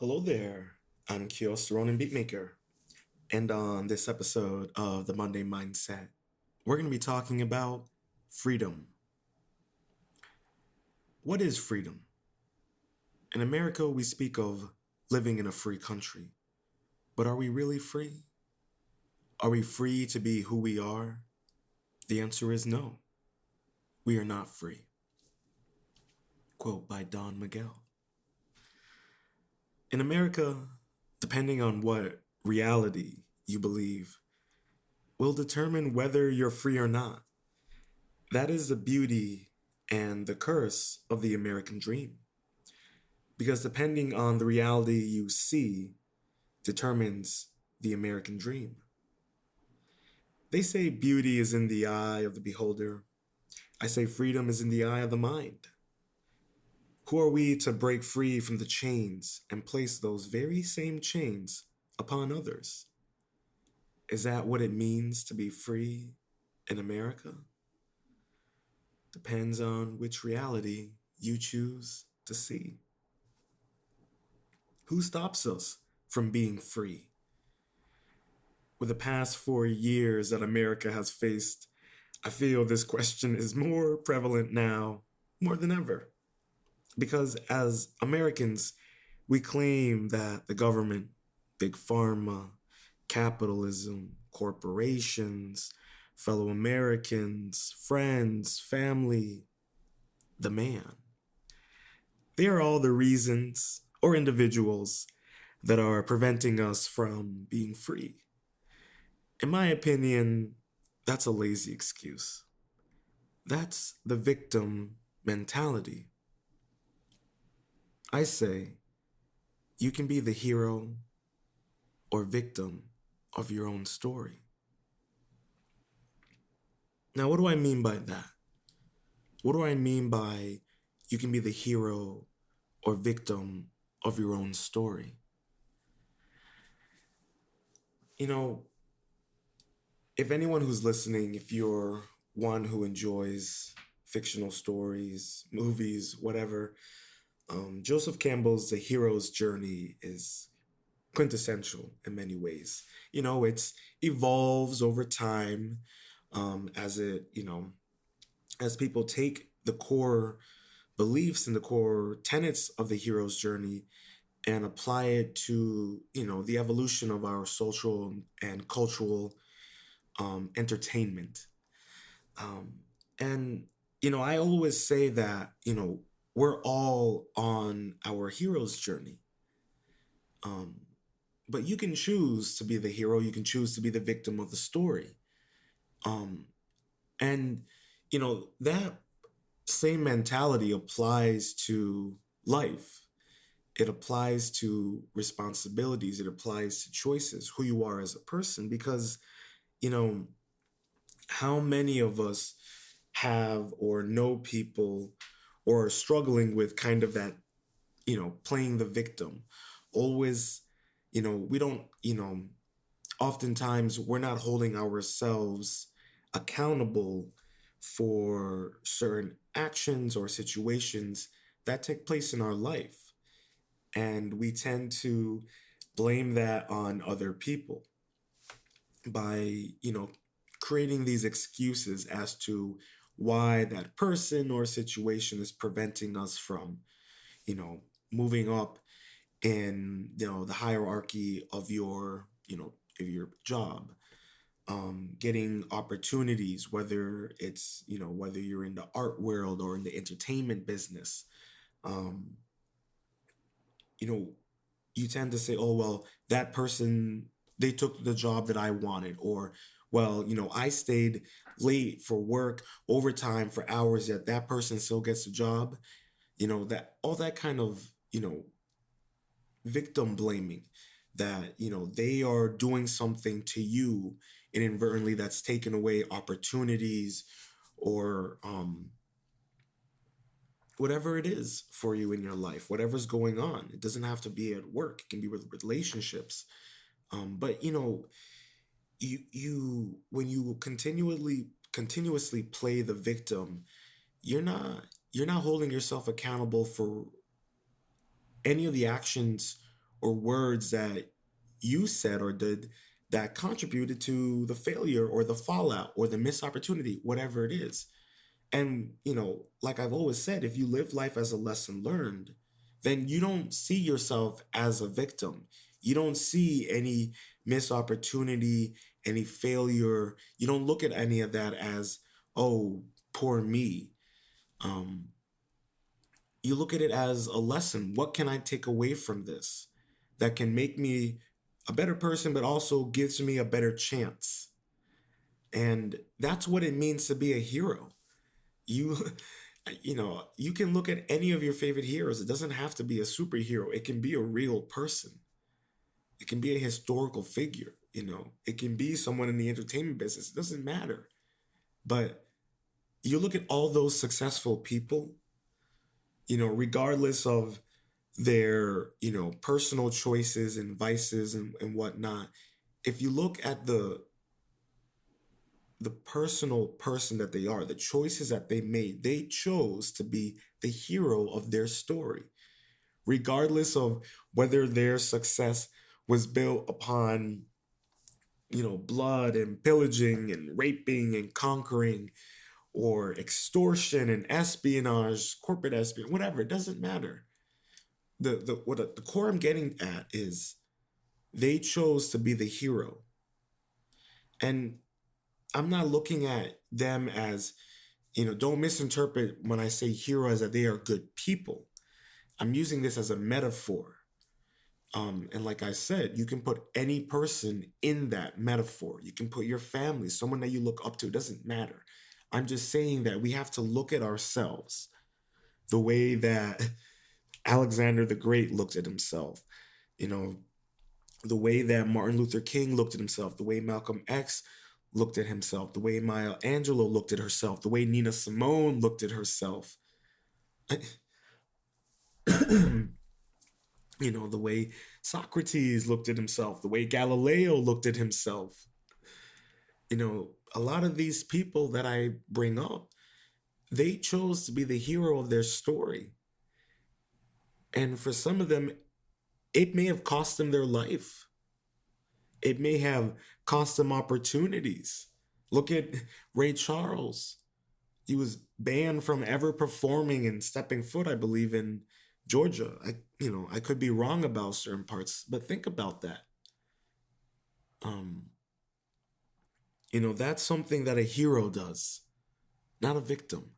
Hello there, I'm Kios Ronan Beatmaker, and on this episode of the Monday Mindset, we're going to be talking about freedom. What is freedom? In America, we speak of living in a free country, but are we really free? Are we free to be who we are? The answer is no, we are not free. Quote by Don Miguel. In America, depending on what reality you believe, will determine whether you're free or not. That is the beauty and the curse of the American dream. Because depending on the reality you see determines the American dream. They say beauty is in the eye of the beholder. I say freedom is in the eye of the mind. Who are we to break free from the chains and place those very same chains upon others? Is that what it means to be free in America? Depends on which reality you choose to see. Who stops us from being free? With the past 4 years that America has faced, I feel this question is more prevalent now, more than ever. Because as Americans, we claim that the government, big pharma, capitalism, corporations, fellow Americans, friends, family, the man, they are all the reasons or individuals that are preventing us from being free. In my opinion, that's a lazy excuse. That's the victim mentality. I say you can be the hero or victim of your own story. Now, what do I mean by that? What do I mean by you can be the hero or victim of your own story? You know, if anyone who's listening, if you're one who enjoys fictional stories, movies, whatever, Joseph Campbell's The Hero's Journey is quintessential in many ways. It's evolves over time as as people take the core beliefs and the core tenets of the hero's journey and apply it to, the evolution of our social and cultural entertainment. Um, and, I always say that, we're all on our hero's journey. Um, but you can choose to be the hero, you can choose to be the victim of the story. Um, and, that same mentality applies to life. It applies to responsibilities, it applies to choices, who you are as a person, because, you know, how many of us have or know people or are struggling with kind of that, playing the victim? Always, we don't, oftentimes we're not holding ourselves accountable for certain actions or situations that take place in our life. And we tend to blame that on other people by, creating these excuses as to why that person or situation is preventing us from, you know, moving up in, the hierarchy of of your job, getting opportunities, whether it's, whether you're in the art world or in the entertainment business. Um, you know, you tend to say, oh, well, that person, they took the job that I wanted, or, well, I stayed late for work, overtime for hours, yet that person still gets the job. That all that kind of, victim blaming, that, they are doing something to you inadvertently that's taken away opportunities or whatever it is for you in your life, whatever's going on. It doesn't have to be at work, it can be with relationships. But you when you continuously play the victim, you're not holding yourself accountable for any of the actions or words that you said or did that contributed to the failure or the fallout or the missed opportunity, whatever it is. And, like I've always said, if you live life as a lesson learned, then you don't see yourself as a victim. You don't see any missed opportunity, any failure. You don't look at any of that as, oh, poor me. Um, you look at it as a lesson. What can I take away from this that can make me a better person, but also gives me a better chance? And that's what it means to be a hero. You, you can look at any of your favorite heroes. It doesn't have to be a superhero. It can be a real person. It can be a historical figure. It can be someone in the entertainment business. It doesn't matter. But you look at all those successful people, regardless of their, personal choices and vices and whatnot. If you look at the personal person that they are, the choices that they made, they chose to be the hero of their story, regardless of whether their success was built upon, blood and pillaging and raping and conquering, or extortion and espionage, corporate espionage, whatever. It doesn't matter. The core I'm getting at is they chose to be the hero. And I'm not looking at them as, don't misinterpret when I say hero as that they are good people. I'm using this as a metaphor. And like I said, you can put any person in that metaphor. You can put your family, someone that you look up to. It doesn't matter. I'm just saying that we have to look at ourselves the way that Alexander the Great looked at himself, you know, the way that Martin Luther King looked at himself, the way Malcolm X looked at himself, the way Maya Angelou looked at herself, the way Nina Simone looked at herself. The way Socrates looked at himself, the way Galileo looked at himself. A lot of these people that I bring up, they chose to be the hero of their story. And for some of them, it may have cost them their life. It may have cost them opportunities. Look at Ray Charles. He was banned from ever performing and stepping foot, I believe, in Georgia. I could be wrong about certain parts, but think about that. Um, that's something that a hero does, not a victim.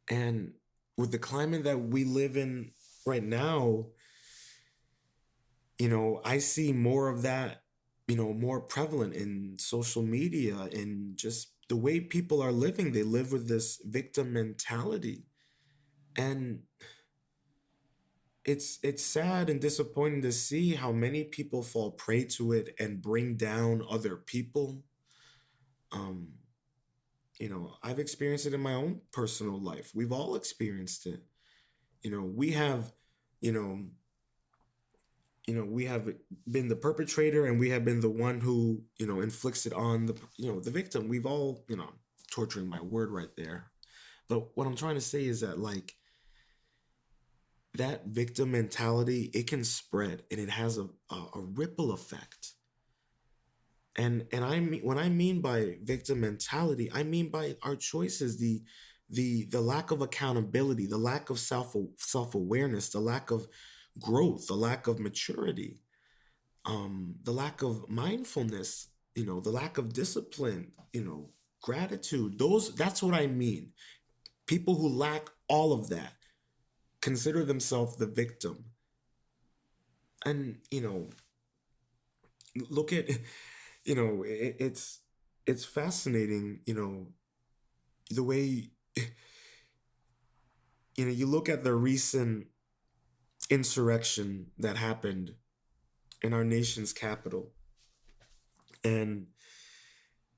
And with the climate that we live in right now, I see more of that, more prevalent in social media and just the way people are living. They live with this victim mentality. And it's sad and disappointing to see how many people fall prey to it and bring down other people. Um, I've experienced it in my own personal life. We've all experienced it. We have, you know, we have been the perpetrator and we have been the one who, inflicts it on the victim. We've all, torturing my word right there. But what I'm trying to say is that, like, that victim mentality, it can spread and it has a ripple effect. And I mean, when I mean by victim mentality, I mean by our choices, the lack of accountability, the lack of self-awareness, the lack of growth, the lack of maturity, the lack of mindfulness, the lack of discipline, gratitude. That's what I mean. People who lack all of that consider themselves the victim. And, look at, it's fascinating, the way, you look at the recent insurrection that happened in our nation's capital. And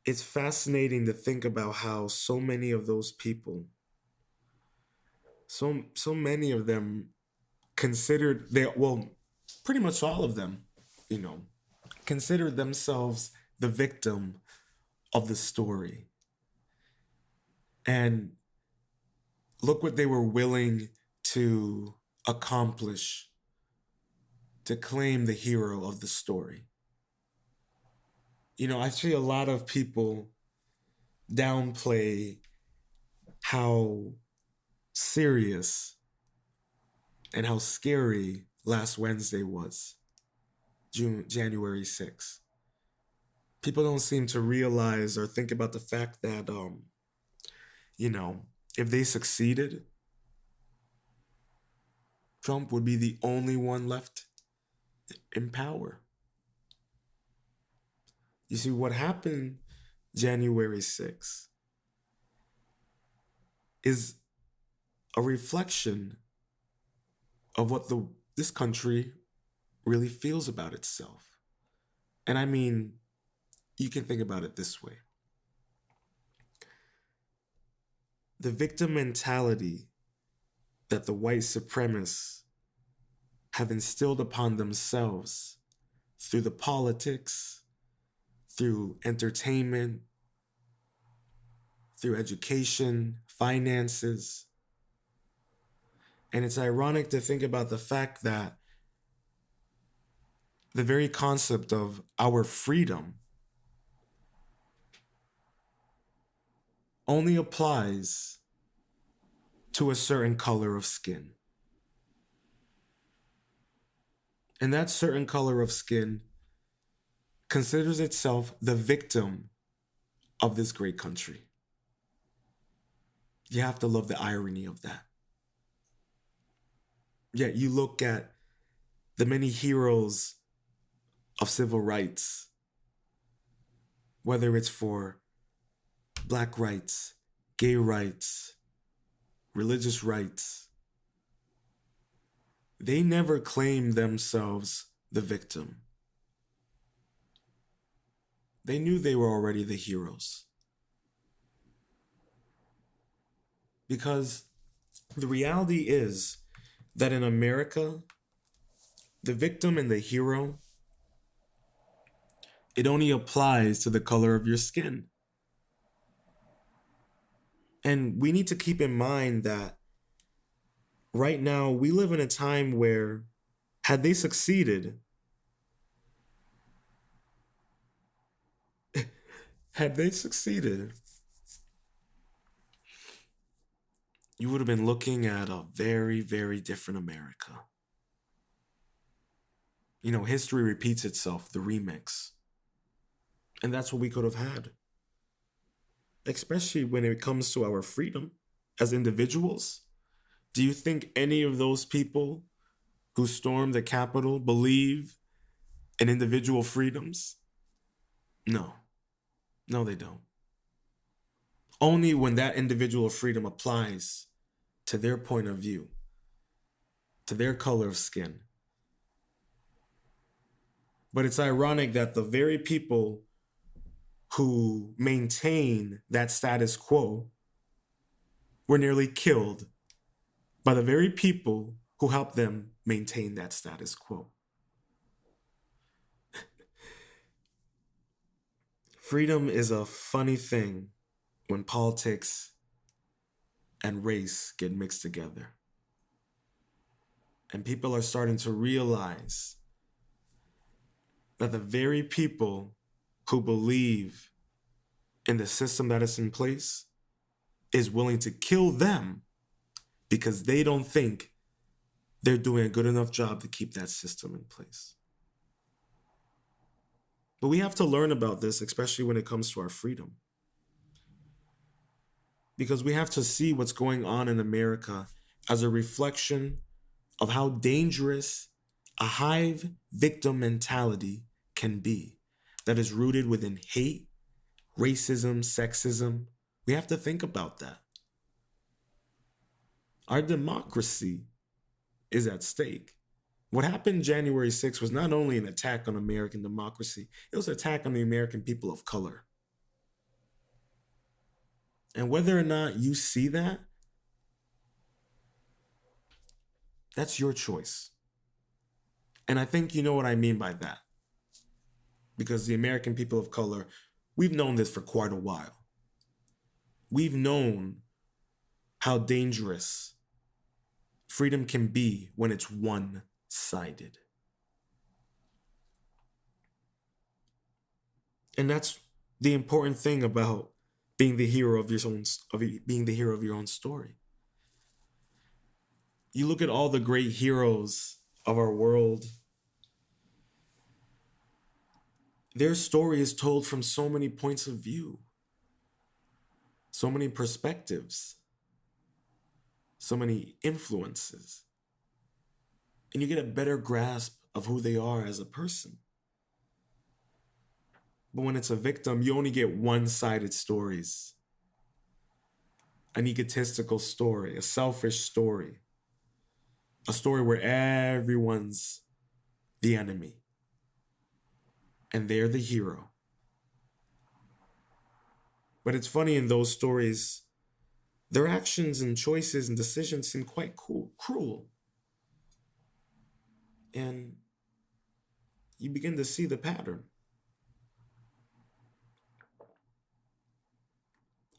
it's fascinating to think about how so many of those people, so many of them considered pretty much all of them, you know, considered themselves the victim of the story. And look what they were willing to accomplish to claim the hero of the story. I see a lot of people downplay how serious and how scary last Wednesday was, January 6th. People don't seem to realize or think about the fact that, you know, if they succeeded, Trump would be the only one left in power. You see, what happened January 6th is a reflection of what this country really feels about itself. And I mean, you can think about it this way. The victim mentality that the white supremacists have instilled upon themselves through the politics, through entertainment, through education, finances. And it's ironic to think about the fact that the very concept of our freedom only applies to a certain color of skin. And that certain color of skin considers itself the victim of this great country. You have to love the irony of that. Yet you look at the many heroes of civil rights, whether it's for Black rights, gay rights, religious rights, they never claimed themselves the victim. They knew they were already the heroes. Because the reality is that in America, the victim and the hero, it only applies to the color of your skin. And we need to keep in mind that right now we live in a time where, had they succeeded, you would have been looking at a very, very different America. History repeats itself, the remix. And that's what we could have had. Especially when it comes to our freedom as individuals. Do you think any of those people who stormed the Capitol believe in individual freedoms? No. No, they don't. Only when that individual freedom applies to their point of view, to their color of skin. But it's ironic that the very people who maintain that status quo were nearly killed by the very people who helped them maintain that status quo. Freedom is a funny thing when politics and race get mixed together. And people are starting to realize that the very people who believe in the system that is in place is willing to kill them because they don't think they're doing a good enough job to keep that system in place. But we have to learn about this, especially when it comes to our freedom. Because we have to see what's going on in America as a reflection of how dangerous a hive victim mentality can be that is rooted within hate, racism, sexism. We have to think about that. Our democracy is at stake. What happened January 6th was not only an attack on American democracy, it was an attack on the American people of color. And whether or not you see that, that's your choice. And I think you know what I mean by that. Because the American people of color, we've known this for quite a while. We've known how dangerous freedom can be when it's one-sided. And that's the important thing about being the hero of being the hero of your own story. You look at all the great heroes of our world, their story is told from so many points of view, so many perspectives, so many influences, and you get a better grasp of who they are as a person. But when it's a victim, you only get one-sided stories, an egotistical story, a selfish story, a story where everyone's the enemy and they're the hero. But it's funny, in those stories, their actions and choices and decisions seem quite cruel. And you begin to see the pattern.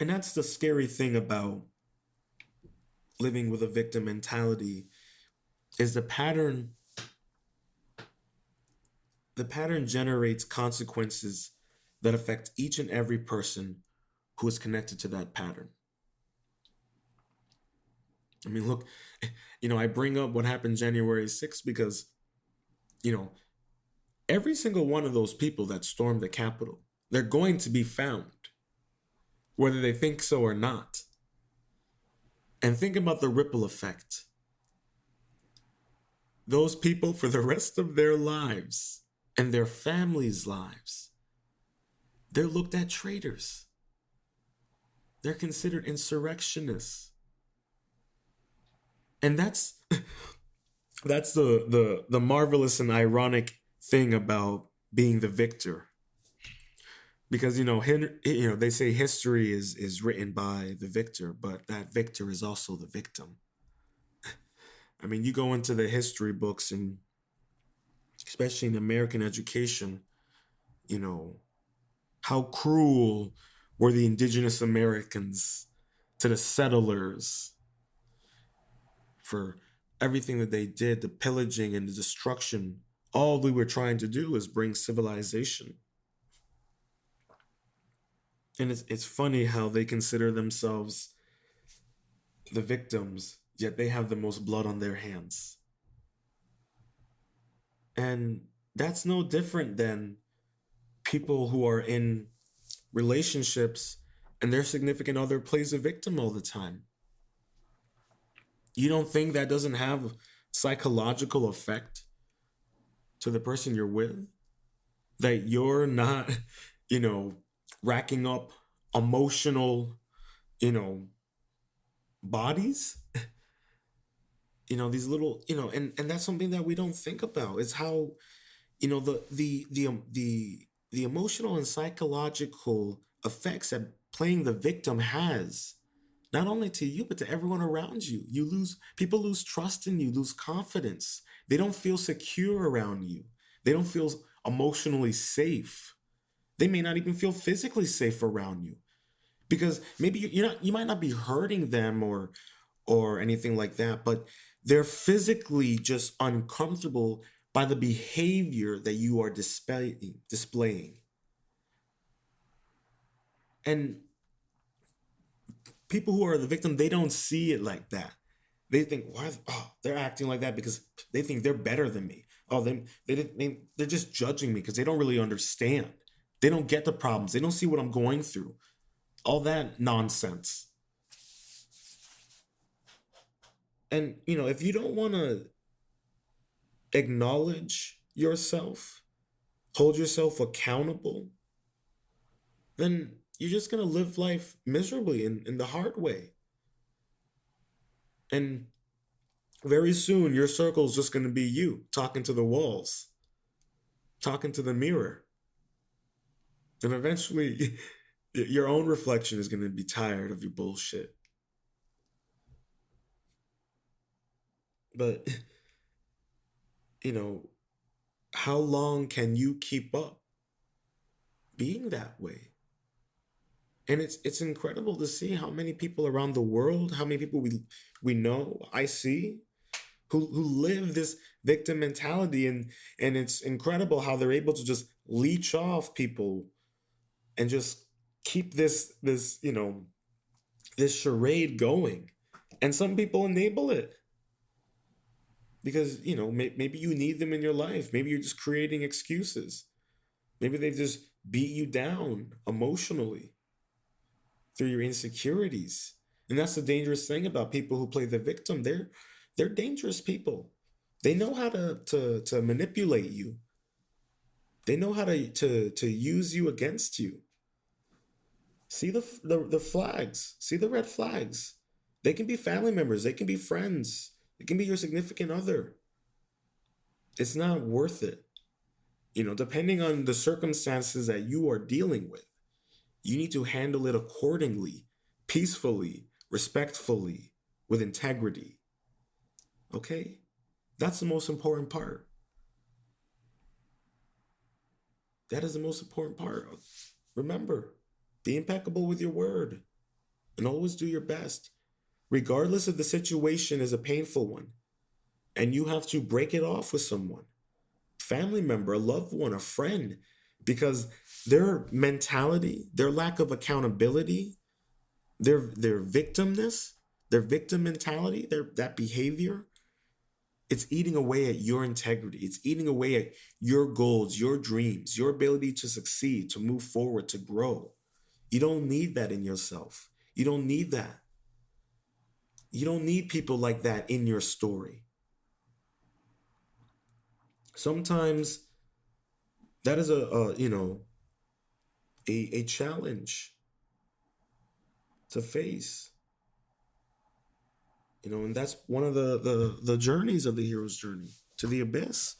And that's the scary thing about living with a victim mentality, is the pattern generates consequences that affect each and every person who is connected to that pattern. I mean, look, I bring up what happened January 6th because, you know, every single one of those people that stormed the Capitol, they're going to be found, whether they think so or not. And think about the ripple effect. Those people, for the rest of their lives and their families' lives, they're looked at traitors. They're considered insurrectionists. And that's the marvelous and ironic thing about being the victor. Because they say history is written by the victor, but that victor is also the victim. I mean, you go into the history books, and especially in American education, you know, how cruel were the indigenous Americans to the settlers for everything that they did, the pillaging and the destruction. All we were trying to do is bring civilization. And it's funny how they consider themselves the victims, yet they have the most blood on their hands. And that's no different than people who are in relationships and their significant other plays a victim all the time. You don't think that doesn't have psychological effect to the person you're with? That you're not, you know, racking up emotional, you know, bodies? These little, and that's something that we don't think about. It's how, the emotional and psychological effects that playing the victim has, not only to you but to everyone around you. People lose trust in you, lose confidence. They don't feel secure around you. They don't feel emotionally safe. They may not even feel physically safe around you, because maybe you might not be hurting them or anything like that, but they're physically just uncomfortable by the behavior that you are displaying. And people who are the victim, they don't see it like that. They think, why? Oh, they're acting like that because they think they're better than me. Oh, they're just judging me because they don't really understand. They don't get the problems. They don't see what I'm going through. All that nonsense. And if you don't want to acknowledge yourself, hold yourself accountable, then you're just going to live life miserably in the hard way. And very soon, your circle is just going to be you talking to the walls, talking to the mirror. And eventually, your own reflection is going to be tired of your bullshit. But, you know, how long can you keep up being that way? And it's incredible to see how many people around the world, how many people we know, I see, who live this victim mentality, and it's incredible how they're able to just leech off people and just keep this this charade going. And some people enable it because maybe you need them in your life. Maybe you're just creating excuses. Maybe they just beat you down emotionally through your insecurities. And that's the dangerous thing about people who play the victim. They're dangerous people. They know how to manipulate you. They know how to use you against you. See the flags. See the red flags. They can be family members. They can be friends. It can be your significant other. It's not worth it. Depending on the circumstances that you are dealing with, you need to handle it accordingly, peacefully, respectfully, with integrity. Okay? That's the most important part. That is the most important part. Remember, be impeccable with your word and always do your best, regardless if the situation is a painful one and you have to break it off with someone, family member, a loved one, a friend, because their mentality, their lack of accountability, their victimness, their victim mentality, that behavior, it's eating away at your integrity. It's eating away at your goals, your dreams, your ability to succeed, to move forward, to grow. You don't need that in yourself. You don't need that. You don't need people like that in your story. Sometimes that is a challenge to face. And that's one of the journeys of the hero's journey to the abyss.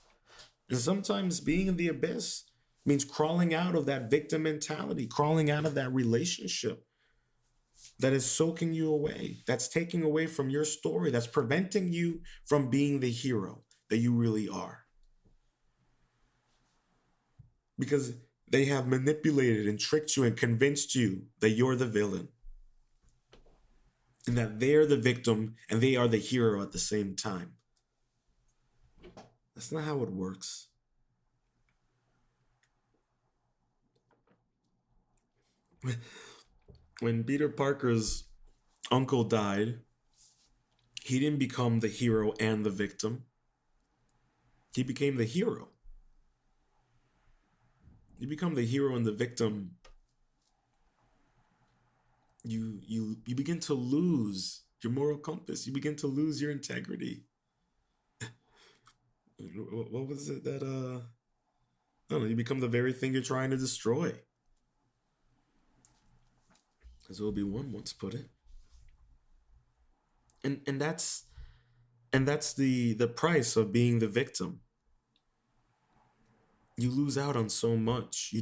And sometimes being in the abyss means crawling out of that victim mentality, crawling out of that relationship that is soaking you away, that's taking away from your story, that's preventing you from being the hero that you really are. Because they have manipulated and tricked you and convinced you that you're the villain and that they're the victim and they are the hero at the same time. That's not how it works. When Peter Parker's uncle died, he didn't become the hero and the victim. He became the hero. You become the hero and the victim. You begin to lose your moral compass. You begin to lose your integrity. What was it that I don't know, you become the very thing you're trying to destroy. As Obi-Wan once put it. And that's the price of being the victim. You lose out on so much.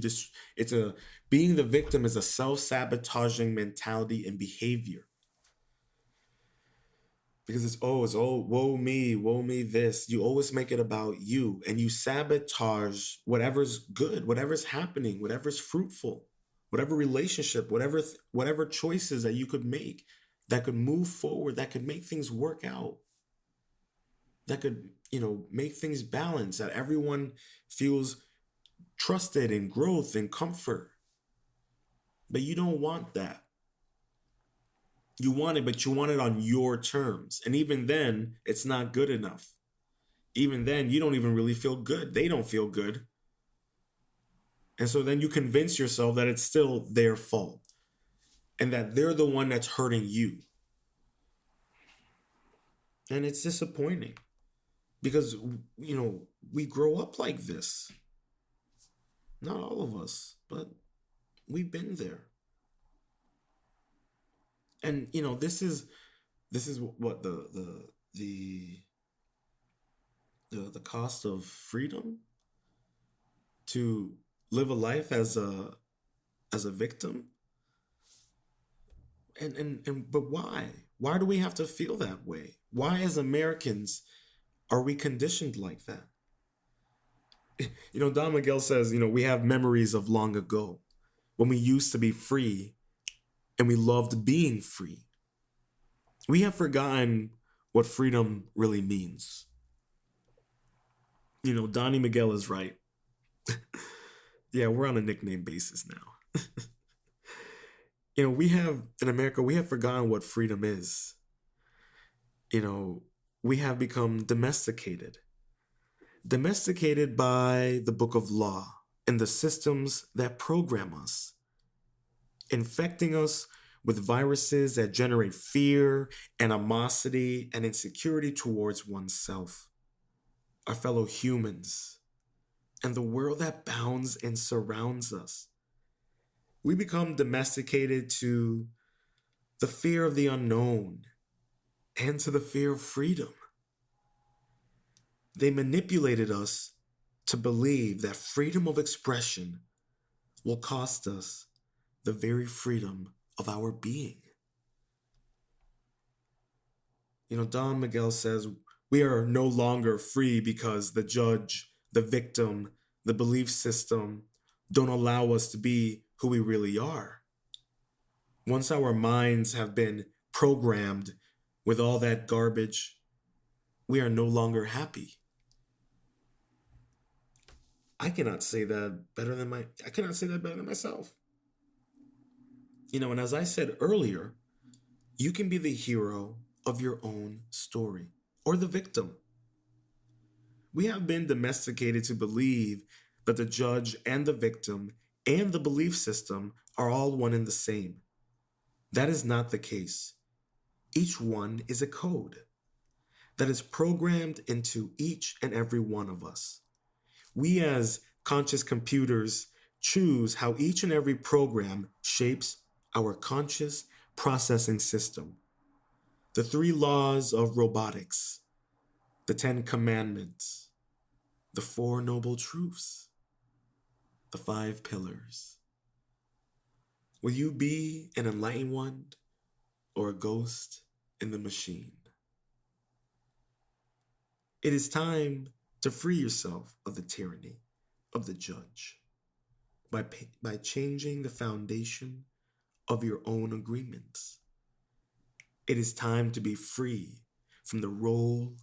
It's a being the victim is a self-sabotaging mentality and behavior. Because it's woe me this. You always make it about you and you sabotage whatever's good, whatever's happening, whatever's fruitful, whatever relationship, whatever choices that you could make that could move forward, that could make things work out, that could, make things balanced, that everyone feels trusted in growth and comfort. But you don't want that. You want it, but you want it on your terms. And even then, it's not good enough. Even then, you don't even really feel good. They don't feel good. And so then you convince yourself that it's still their fault and that they're the one that's hurting you. And it's disappointing because, we grow up like this. Not all of us, but we've been there. And, this is what the cost of freedom to live a life as a victim. And but why do we have to feel that way? Why as Americans are we conditioned like that? Don Miguel says, we have memories of long ago when we used to be free and we loved being free. We have forgotten what freedom really means. Donnie Miguel is right. Yeah, we're on a nickname basis now. We have in America, we have forgotten what freedom is. You know, we have become domesticated by the book of law and the systems that program us, infecting us with viruses that generate fear, animosity, and insecurity towards oneself, our fellow humans, and the world that bounds and surrounds us. We become domesticated to the fear of the unknown and to the fear of freedom. They manipulated us to believe that freedom of expression will cost us the very freedom of our being. Don Miguel says we are no longer free because the judge, the victim, the belief system don't allow us to be who we really are. Once our minds have been programmed with all that garbage, we are no longer happy. I cannot say that better than myself. And as I said earlier, you can be the hero of your own story or the victim. We have been domesticated to believe that the judge and the victim and the belief system are all one and the same. That is not the case. Each one is a code that is programmed into each and every one of us. We, as conscious computers, choose how each and every program shapes our conscious processing system. The three laws of robotics, the 10 commandments, the four noble truths, the five pillars. Will you be an enlightened one or a ghost in the machine? It is time to free yourself of the tyranny of the judge by changing the foundation of your own agreements. It is time to be free from the role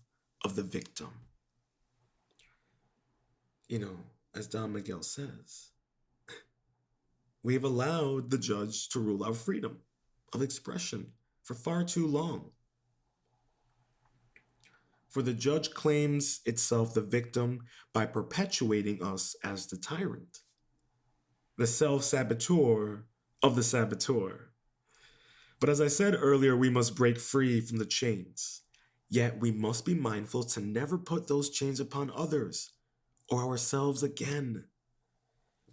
of the victim. As Don Miguel says, we have allowed the judge to rule our freedom of expression for far too long. For the judge claims itself the victim by perpetuating us as the tyrant, the self-saboteur of the saboteur. But as I said earlier, we must break free from the chains. Yet we must be mindful to never put those chains upon others or ourselves again.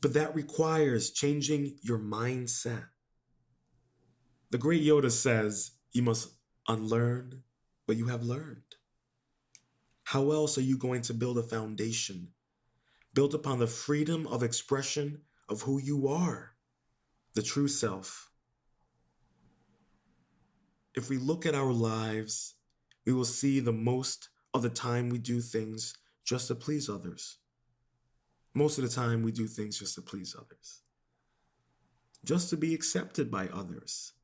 But that requires changing your mindset. The great Yoda says you must unlearn what you have learned. How else are you going to build a foundation built upon the freedom of expression of who you are, the true self? If we look at our lives, we will see the most of the time we do things just to please others. Most of the time we do things just to please others, just to be accepted by others,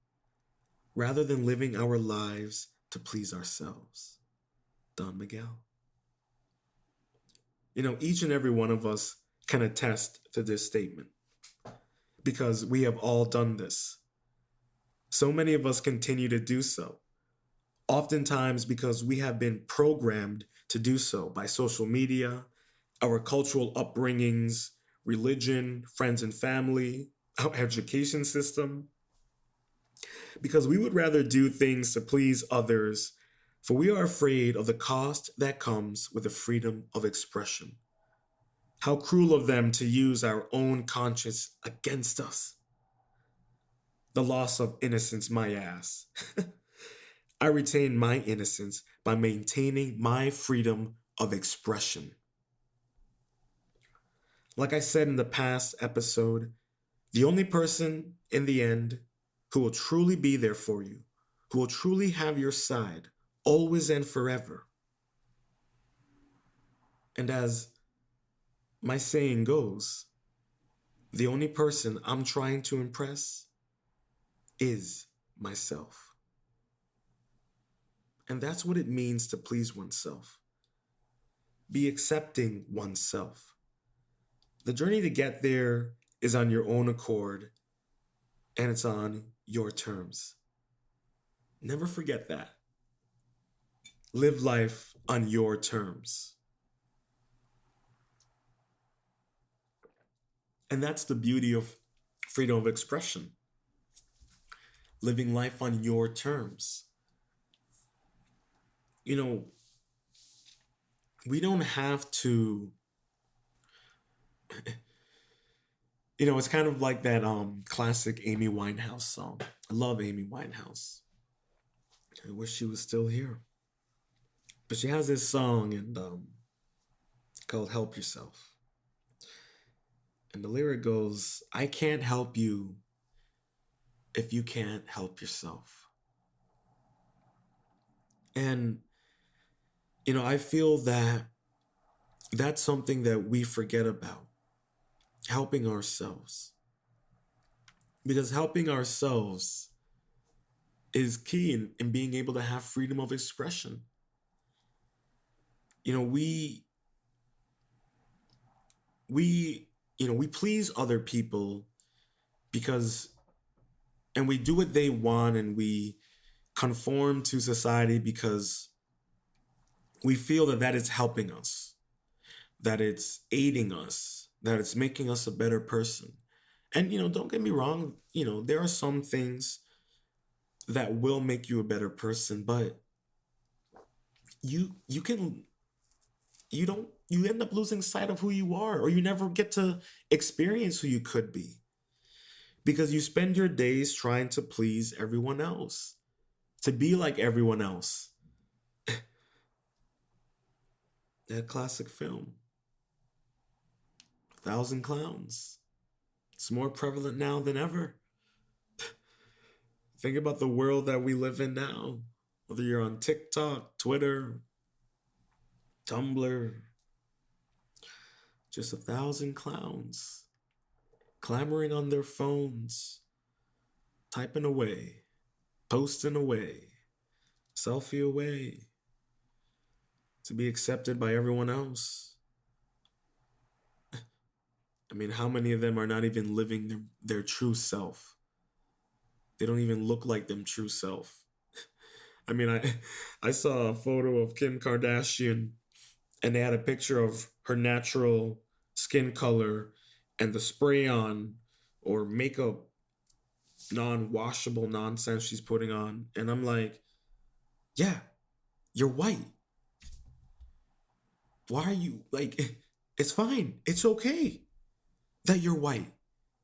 rather than living our lives to please ourselves. Don Miguel. Each and every one of us can attest to this statement because we have all done this. So many of us continue to do so, oftentimes because we have been programmed to do so by social media, our cultural upbringings, religion, friends and family, our education system, because we would rather do things to please others, for we are afraid of the cost that comes with the freedom of expression. How cruel of them to use our own conscience against us. The loss of innocence, my ass. I retain my innocence by maintaining my freedom of expression. Like I said in the past episode, the only person in the end who will truly be there for you, who will truly have your side, always and forever. And as my saying goes, the only person I'm trying to impress is myself. And that's what it means to please oneself. Be accepting oneself. The journey to get there is on your own accord and it's on your terms. Never forget that. Live life on your terms. And that's the beauty of freedom of expression, living life on your terms. You know, we don't have to, it's kind of like that classic Amy Winehouse song. I love Amy Winehouse. I wish she was still here. But she has this song and called Help Yourself. And the lyric goes, I can't help you if you can't help yourself. And, I feel that that's something that we forget about, helping ourselves. Because helping ourselves is key in being able to have freedom of expression. You know, we we please other people because and we do what they want and we conform to society because we feel that that is helping us, that it's aiding us, that it's making us a better person. And don't get me wrong, there are some things that will make you a better person, but you can you end up losing sight of who you are, or you never get to experience who you could be because you spend your days trying to please everyone else, to be like everyone else. That classic film, Thousand Clowns. It's more prevalent now than ever. Think about the world that we live in now. Whether you're on TikTok, Twitter, Tumblr, just 1,000 clowns clamoring on their phones, typing away, posting away, selfie away to be accepted by everyone else. I mean, how many of them are not even living their true self? They don't even look like them true self. I mean, I saw a photo of Kim Kardashian and they had a picture of her natural skin color and the spray on or makeup non-washable nonsense she's putting on. And I'm like, yeah, you're white. Why are you like, it's fine. It's okay that you're white.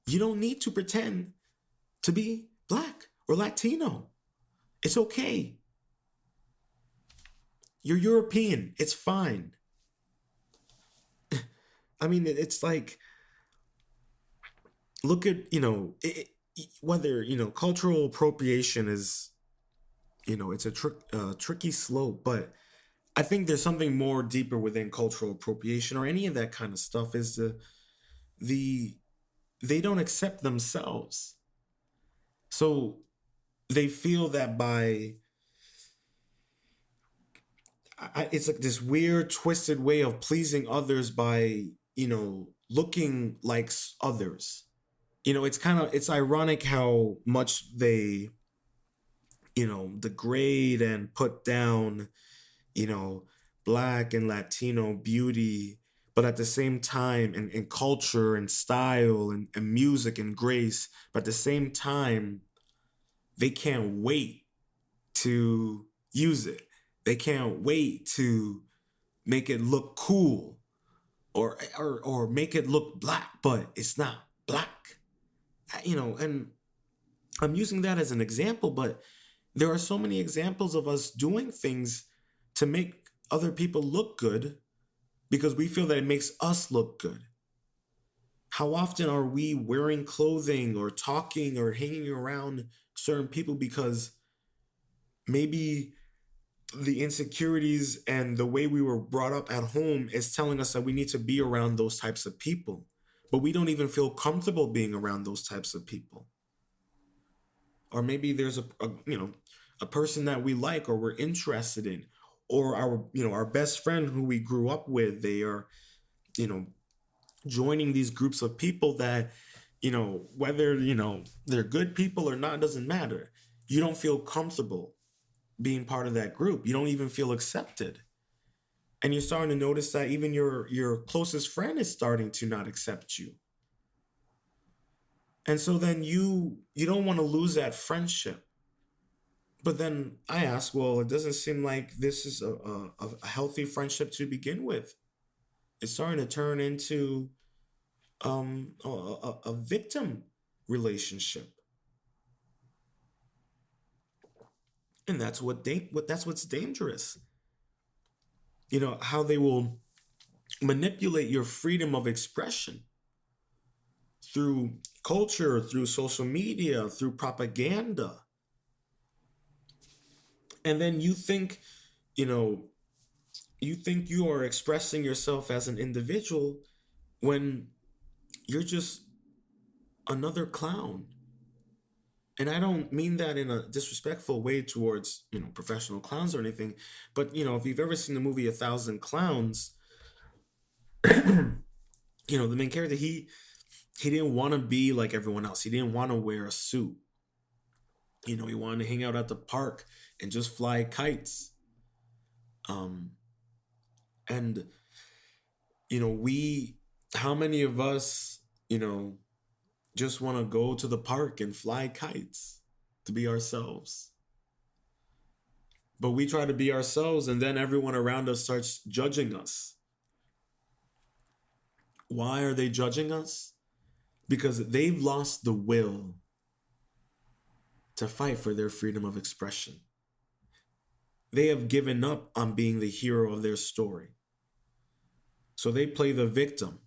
You don't need to pretend to be black or Latino. It's okay. You're European. It's fine. I mean, it's like, look at, whether, cultural appropriation is, it's a tricky slope, but I think there's something more deeper within cultural appropriation or any of that kind of stuff is the they don't accept themselves. So they feel that it's like this weird twisted way of pleasing others by, looking like others. It's ironic how much they, degrade and put down, you know, black and Latino beauty, but at the same time, and culture and style and music and grace, but at the same time, they can't wait to use it. They can't wait to make it look cool or make it look black, but it's not black. And I'm using that as an example, but there are so many examples of us doing things to make other people look good because we feel that it makes us look good. How often are we wearing clothing or talking or hanging around certain people because maybe the insecurities and the way we were brought up at home is telling us that we need to be around those types of people, but we don't even feel comfortable being around those types of people? Or maybe there's a person that we like or we're interested in, or our best friend who we grew up with, they are you know joining these groups of people that Whether, they're good people or not doesn't matter. You don't feel comfortable being part of that group. You don't even feel accepted. And you're starting to notice that even your closest friend is starting to not accept you. And so then you don't want to lose that friendship. But then I ask, well, it doesn't seem like this is a healthy friendship to begin with. It's starting to turn into a victim relationship, and that's what's dangerous. How they will manipulate your freedom of expression through culture, through social media, through propaganda, and then you know, you think you are expressing yourself as an individual when you're just another clown. And I don't mean that in a disrespectful way towards, professional clowns or anything, but if you've ever seen the movie A Thousand Clowns, the main character, he didn't want to be like everyone else. He didn't want to wear a suit. He wanted to hang out at the park and just fly kites. Um and we how many of us, just want to go to the park and fly kites to be ourselves? But we try to be ourselves, and then everyone around us starts judging us. Why are they judging us? Because they've lost the will to fight for their freedom of expression. They have given up on being the hero of their story. So they play the victim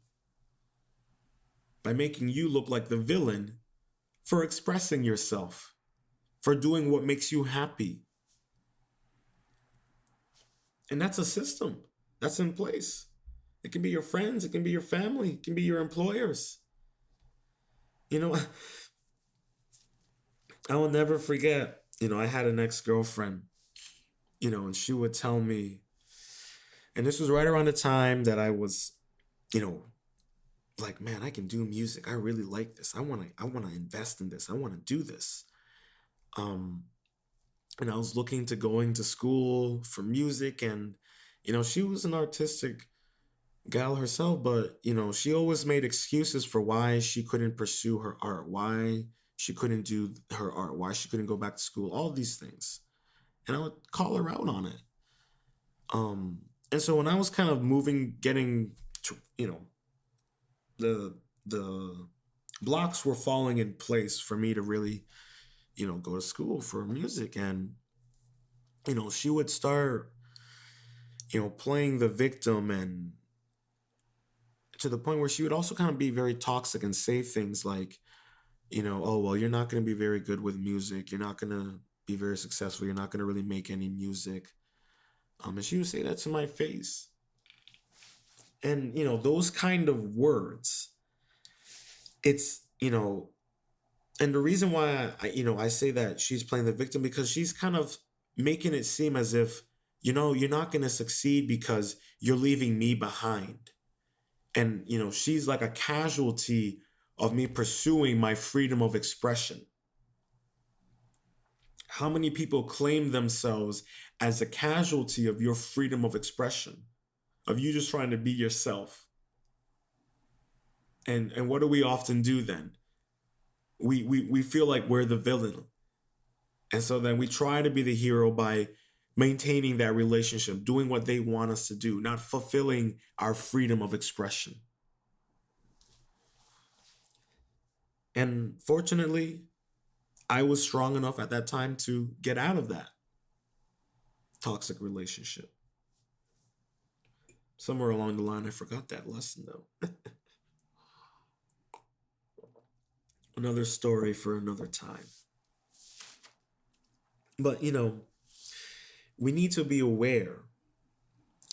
by making you look like the villain for expressing yourself, for doing what makes you happy. And that's a system that's in place. It can be your friends, it can be your family, it can be your employers. You know, I will never forget, I had an ex girlfriend, and she would tell me, and this was right around the time that I was, you know, like, man, I can do music. I really like this. I want to invest in this. I want to do this. Um, and I was looking to going to school for music, and she was an artistic gal herself, but she always made excuses for why she couldn't pursue her art, why she couldn't do her art, why she couldn't go back to school, all these things. And I would call her out on it. Um, and so when I was kind of moving, getting to, the the blocks were falling in place for me to really, go to school for music, and she would start, playing the victim, and to the point where she would also kind of be very toxic and say things like, oh, well, you're not going to be very good with music. You're not going to be very successful. You're not going to really make any music. And she would say that to my face. And, those kind of words, it's, and the reason why I say that she's playing the victim, because she's kind of making it seem as if, you're not going to succeed because you're leaving me behind. And, she's like a casualty of me pursuing my freedom of expression. How many people claim themselves as a casualty of your freedom of expression, of you just trying to be yourself? And what do we often do then? We feel like we're the villain. And so then we try to be the hero by maintaining that relationship, doing what they want us to do, not fulfilling our freedom of expression. And fortunately, I was strong enough at that time to get out of that toxic relationship. Somewhere along the line, I forgot that lesson though. Another story for another time. But, we need to be aware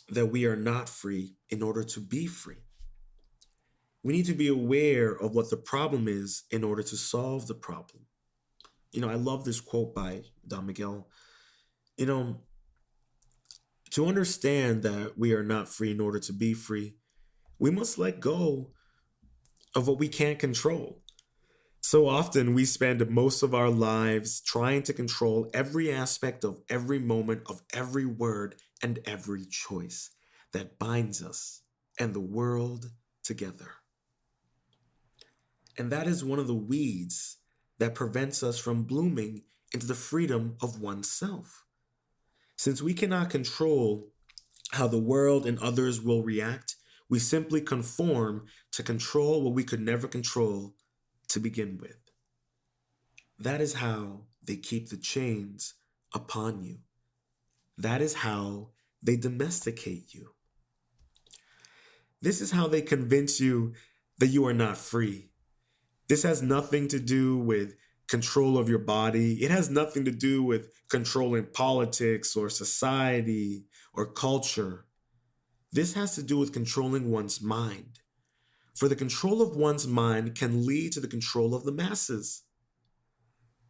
that we are not free in order to be free. We need to be aware of what the problem is in order to solve the problem. I love this quote by Don Miguel. You know, to understand that we are not free in order to be free, we must let go of what we can't control. So often we spend most of our lives trying to control every aspect of every moment of every word and every choice that binds us and the world together. And that is one of the weeds that prevents us from blooming into the freedom of oneself. Since we cannot control how the world and others will react, we simply conform to control what we could never control to begin with. That is how they keep the chains upon you. That is how they domesticate you. This is how they convince you that you are not free. This has nothing to do with control of your body. It has nothing to do with controlling politics or society or culture. This has to do with controlling one's mind. For the control of one's mind can lead to the control of the masses,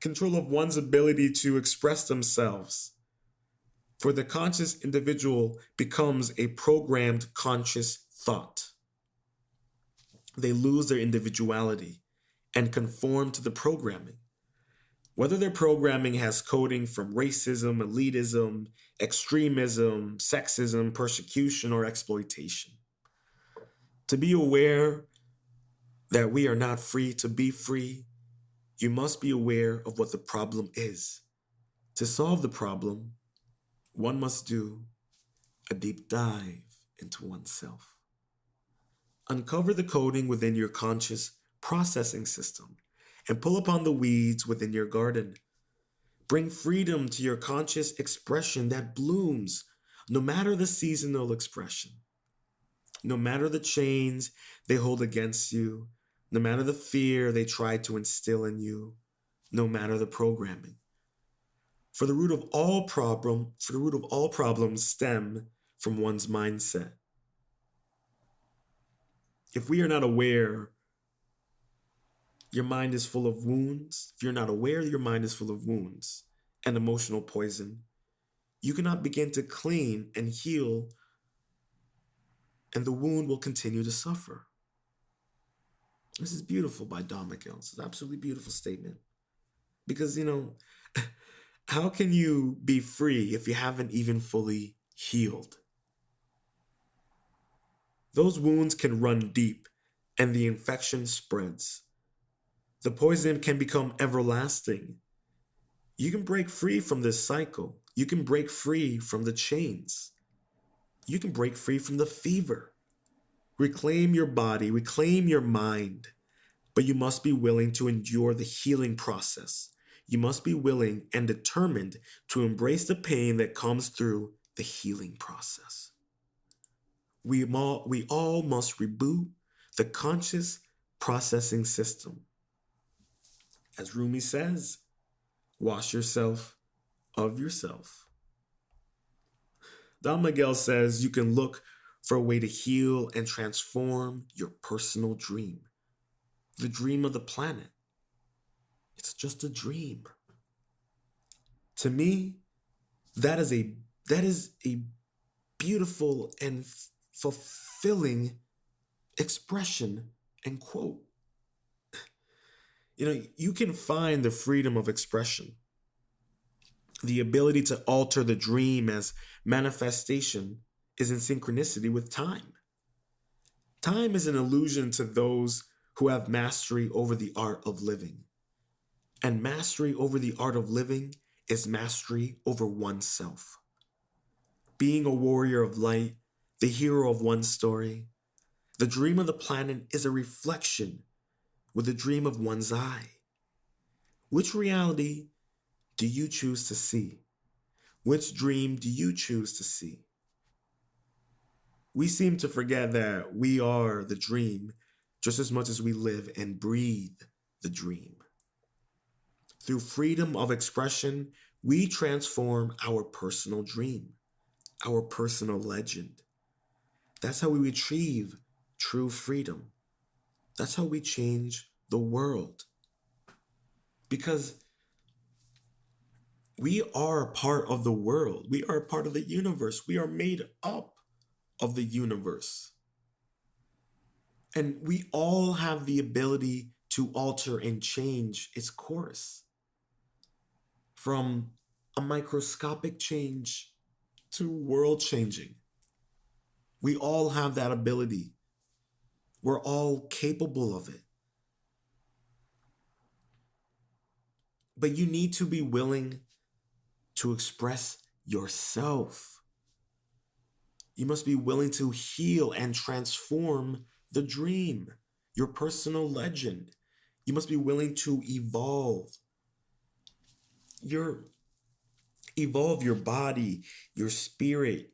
control of one's ability to express themselves. For the conscious individual becomes a programmed conscious thought. They lose their individuality and conform to the programming. Whether their programming has coding from racism, elitism, extremism, sexism, persecution, or exploitation. To be aware that we are not free to be free, you must be aware of what the problem is. To solve the problem, one must do a deep dive into oneself. Uncover the coding within your conscious processing system and pull upon the weeds within your garden. Bring freedom to your conscious expression that blooms, no matter the seasonal expression, no matter the chains they hold against you, no matter the fear they try to instill in you, no matter the programming. For the root of all problems stem from one's mindset. If we are not aware your mind is full of wounds, if you're not aware your mind is full of wounds and emotional poison, you cannot begin to clean and heal, and the wound will continue to suffer. This is beautiful by Don McGill. It's an absolutely beautiful statement. Because, how can you be free if you haven't even fully healed? Those wounds can run deep and the infection spreads. The poison can become everlasting. You can break free from this cycle. You can break free from the chains. You can break free from the fever. Reclaim your body, reclaim your mind, but you must be willing to endure the healing process. You must be willing and determined to embrace the pain that comes through the healing process. We all must reboot the conscious processing system. As Rumi says, wash yourself of yourself. Don Miguel says you can look for a way to heal and transform your personal dream, the dream of the planet. It's just a dream. To me, that is a beautiful and fulfilling expression and quote. You can find the freedom of expression, the ability to alter the dream as manifestation is in synchronicity with time. Time is an illusion to those who have mastery over the art of living. And mastery over the art of living is mastery over oneself. Being a warrior of light, the hero of one's story, the dream of the planet is a reflection with the dream of one's eye. Which reality do you choose to see? Which dream do you choose to see? We seem to forget that we are the dream just as much as we live and breathe the dream. Through freedom of expression, we transform our personal dream, our personal legend. That's how we achieve true freedom. That's how we change the world. Because we are a part of the world. We are a part of the universe. We are made up of the universe. And we all have the ability to alter and change its course, from a microscopic change to world changing. We all have that ability. We're all capable of it. But you need to be willing to express yourself. You must be willing to heal and transform the dream, your personal legend. You must be willing to your evolve your body, your spirit,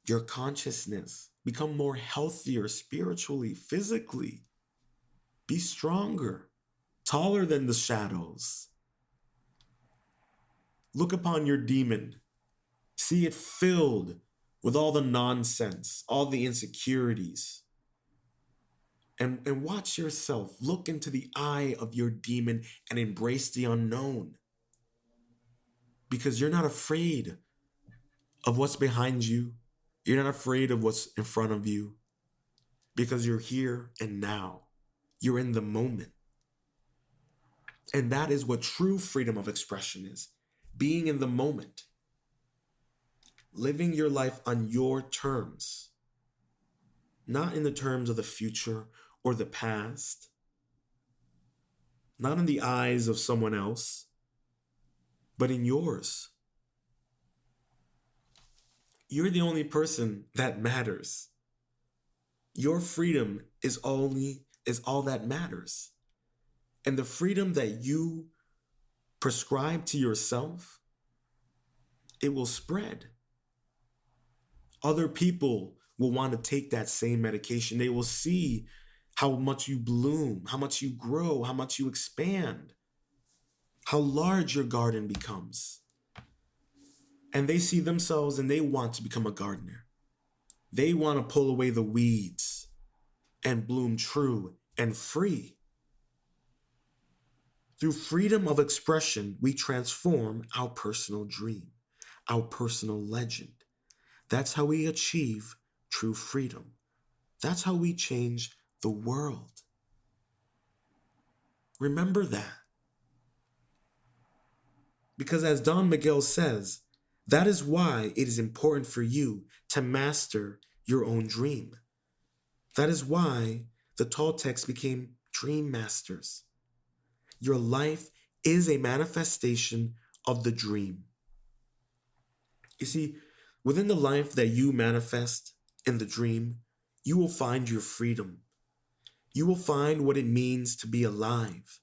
your consciousness. Become more healthier spiritually, physically. Be stronger, taller than the shadows. Look upon your demon. See it filled with all the nonsense, all the insecurities. And watch yourself. Look into the eye of your demon and embrace the unknown. Because you're not afraid of what's behind you. You're not afraid of what's in front of you. Because you're here and now. You're in the moment. And that is what true freedom of expression is. Being in the moment. Living your life on your terms. Not in the terms of the future or the past. Not in the eyes of someone else, but in yours. You're the only person that matters. Your freedom is all that matters. And the freedom that you prescribe to yourself, it will spread. Other people will want to take that same medication. They will see how much you bloom, how much you grow, how much you expand, how large your garden becomes. And they see themselves and they want to become a gardener. They want to pull away the weeds and bloom true and free. Through freedom of expression, we transform our personal dream, our personal legend. That's how we achieve true freedom. That's how we change the world. Remember that. Because as Don Miguel says, that is why it is important for you to master your own dream. That is why the Toltecs became dream masters. Your life is a manifestation of the dream. You see, within the life that you manifest in the dream, you will find your freedom. You will find what it means to be alive.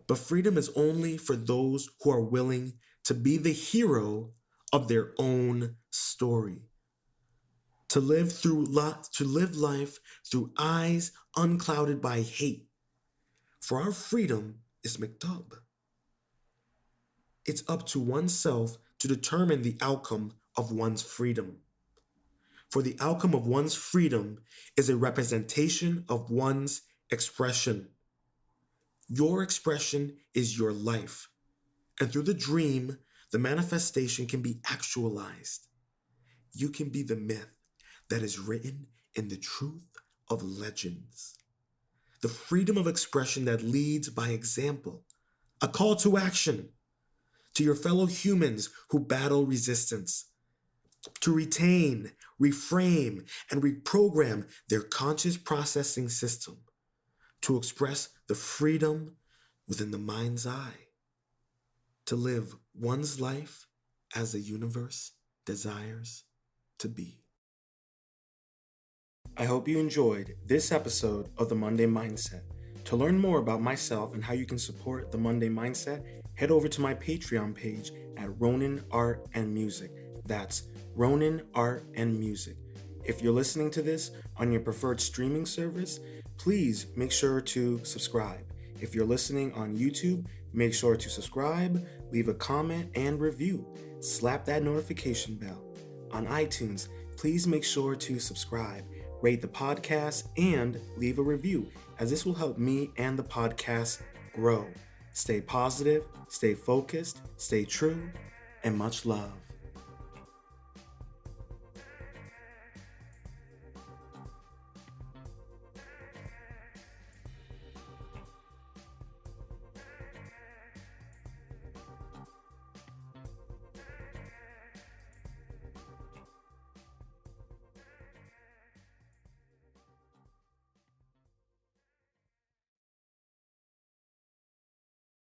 But freedom is only for those who are willing to be the hero of their own story. To live life through eyes unclouded by hate. For our freedom is McDub. It's up to oneself to determine the outcome of one's freedom. For the outcome of one's freedom is a representation of one's expression. Your expression is your life. And through the dream, the manifestation can be actualized. You can be the myth that is written in the truth of legends. The freedom of expression that leads by example. A call to action to your fellow humans who battle resistance. To retain, reframe, and reprogram their conscious processing system. To express the freedom within the mind's eye. To live one's life as the universe desires to be. I hope you enjoyed this episode of the Monday Mindset. To learn more about myself and how you can support the Monday Mindset, head over to my Patreon page at Ronin Art and Music. That's Ronin Art and Music. If you're listening to this on your preferred streaming service, please make sure to subscribe. If you're listening on YouTube, make sure to subscribe, leave a comment, and review. Slap that notification bell. On iTunes, please make sure to subscribe, rate the podcast, and leave a review, as this will help me and the podcast grow. Stay positive, stay focused, stay true, and much love.